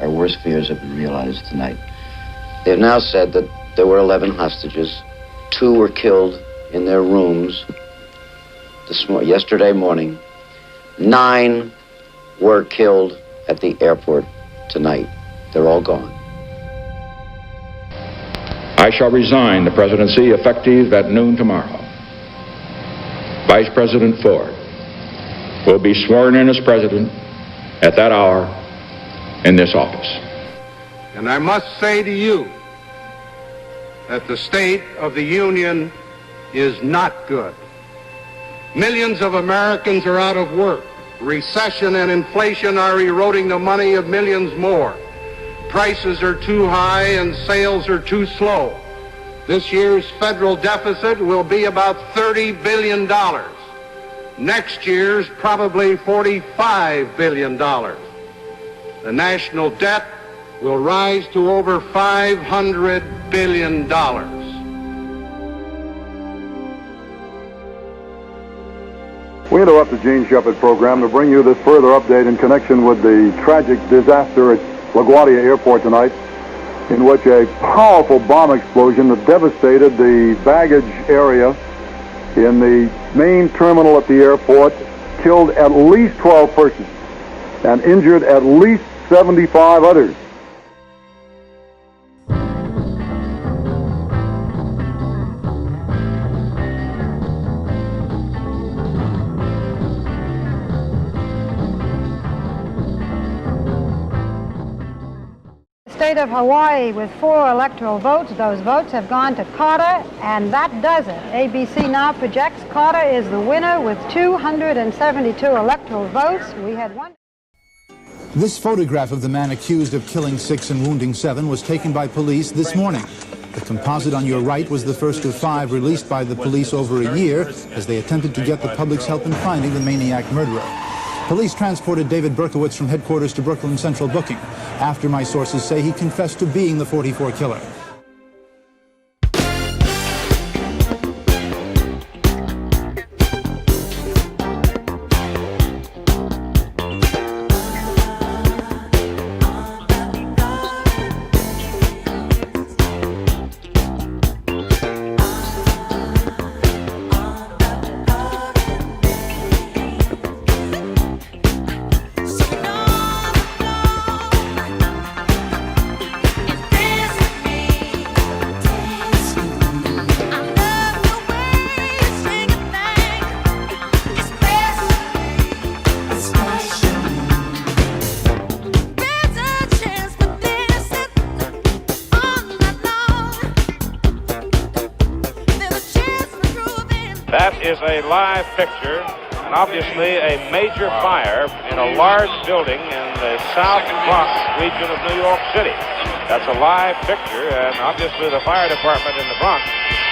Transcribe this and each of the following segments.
Our worst fears have been realized tonight. They have now said that there were 11 hostages. 2 were killed in their rooms yesterday morning. 9 were killed at the airport tonight. They're all gone. I shall resign the presidency effective at noon tomorrow. Vice President Ford will be sworn in as president at that hour in this office. And I must say to you that the state of the union is not good. Millions of Americans are out of work. Recession and inflation are eroding the money of millions more. Prices are too high and sales are too slow. This year's federal deficit will be about $30 billion. Next year's probably $45 billion. The national debt will rise to over $500 billion. We interrupt the Gene Shepard program to bring you this further update in connection with the tragic disaster at LaGuardia Airport tonight, in which a powerful bomb explosion that devastated the baggage area in the main terminal at the airport killed at least 12 persons and injured at least 75 others. State of Hawaii with 4 electoral votes. Those votes have gone to Carter, and that does it. ABC now projects Carter is the winner with 272 electoral votes. We had one. This photograph of the man accused of killing 6 and wounding 7 was taken by police this morning. The composite on your right was the first of 5 released by the police over a year as they attempted to get the public's help in finding the maniac murderer. Police transported David Berkowitz from headquarters to Brooklyn Central Booking after my sources say he confessed to being the 44 killer. That is a live picture, and obviously a major fire in a large building in the South Bronx region of New York City. That's a live picture, and obviously the fire department in the Bronx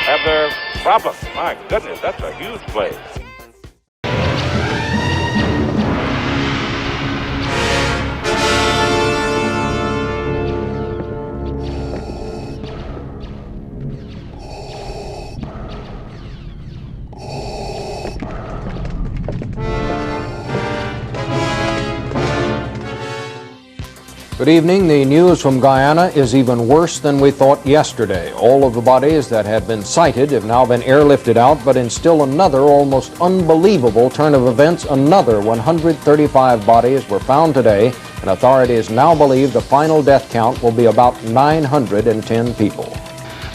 have their problems. My goodness, that's a huge place. Good evening. The news from Guyana is even worse than we thought yesterday. All of the bodies that have been sighted have now been airlifted out, but in still another almost unbelievable turn of events, another 135 bodies were found today, and authorities now believe the final death count will be about 910 people.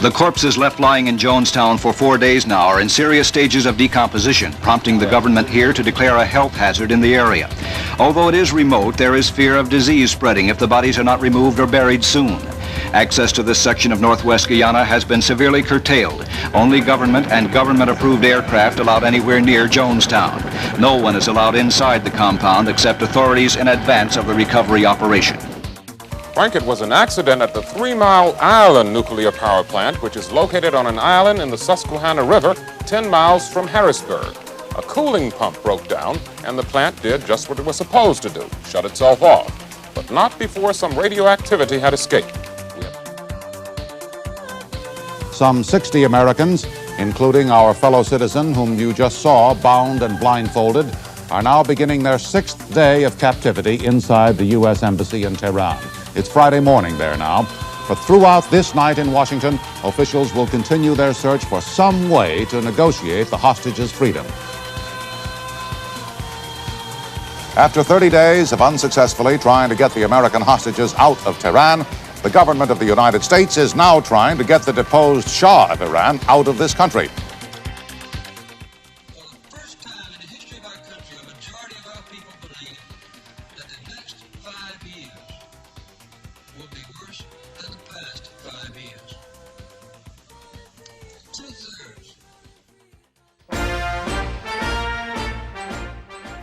The corpses left lying in Jonestown for 4 days now are in serious stages of decomposition, prompting the government here to declare a health hazard in the area. Although it is remote, there is fear of disease spreading if the bodies are not removed or buried soon. Access to this section of northwest Guyana has been severely curtailed. Only government and government-approved aircraft allowed anywhere near Jonestown. No one is allowed inside the compound except authorities in advance of the recovery operation. Frank, it was an accident at the 3 Mile Island nuclear power plant, which is located on an island in the Susquehanna River, 10 miles from Harrisburg. A cooling pump broke down, and the plant did just what it was supposed to do, shut itself off. But not before some radioactivity had escaped. Some 60 Americans, including our fellow citizen whom you just saw bound and blindfolded, are now beginning their 6th day of captivity inside the U.S. Embassy in Tehran. It's Friday morning there now. But throughout this night in Washington, officials will continue their search for some way to negotiate the hostages' freedom. After 30 days of unsuccessfully trying to get the American hostages out of Tehran, the government of the United States is now trying to get the deposed Shah of Iran out of this country.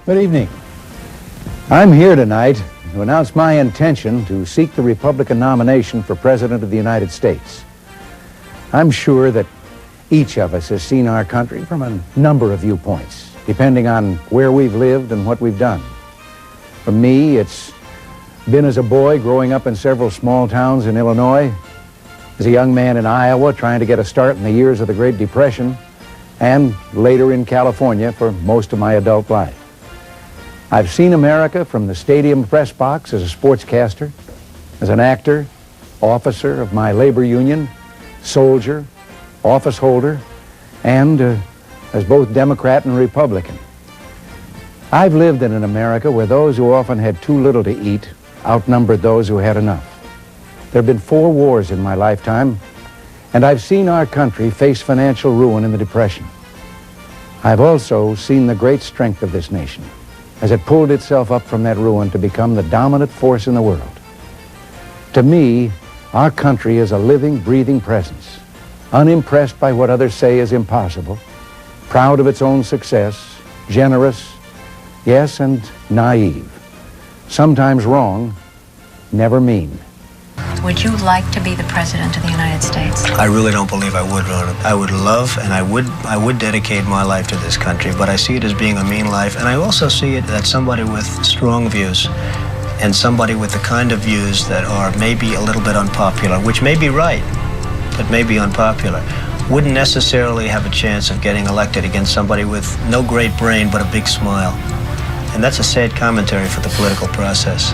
Good evening. I'm here tonight to announce my intention to seek the Republican nomination for President of the United States. I'm sure that each of us has seen our country from a number of viewpoints, depending on where we've lived and what we've done. For me, it's been as a boy growing up in several small towns in Illinois, as a young man in Iowa trying to get a start in the years of the Great Depression, and later in California for most of my adult life. I've seen America from the stadium press box as a sportscaster, as an actor, officer of my labor union, soldier, office holder, and as both Democrat and Republican. I've lived in an America where those who often had too little to eat outnumbered those who had enough. There have been 4 wars in my lifetime, and I've seen our country face financial ruin in the Depression. I've also seen the great strength of this nation as it pulled itself up from that ruin to become the dominant force in the world. To me, our country is a living, breathing presence, unimpressed by what others say is impossible, proud of its own success, generous, yes, and naive, sometimes wrong, never mean. Would you like to be the President of the United States? I really don't believe I would, Rona. I would love and I would dedicate my life to this country, but I see it as being a mean life, and I also see it that somebody with strong views and somebody with the kind of views that are maybe a little bit unpopular, which may be right, but may be unpopular, wouldn't necessarily have a chance of getting elected against somebody with no great brain but a big smile. And that's a sad commentary for the political process.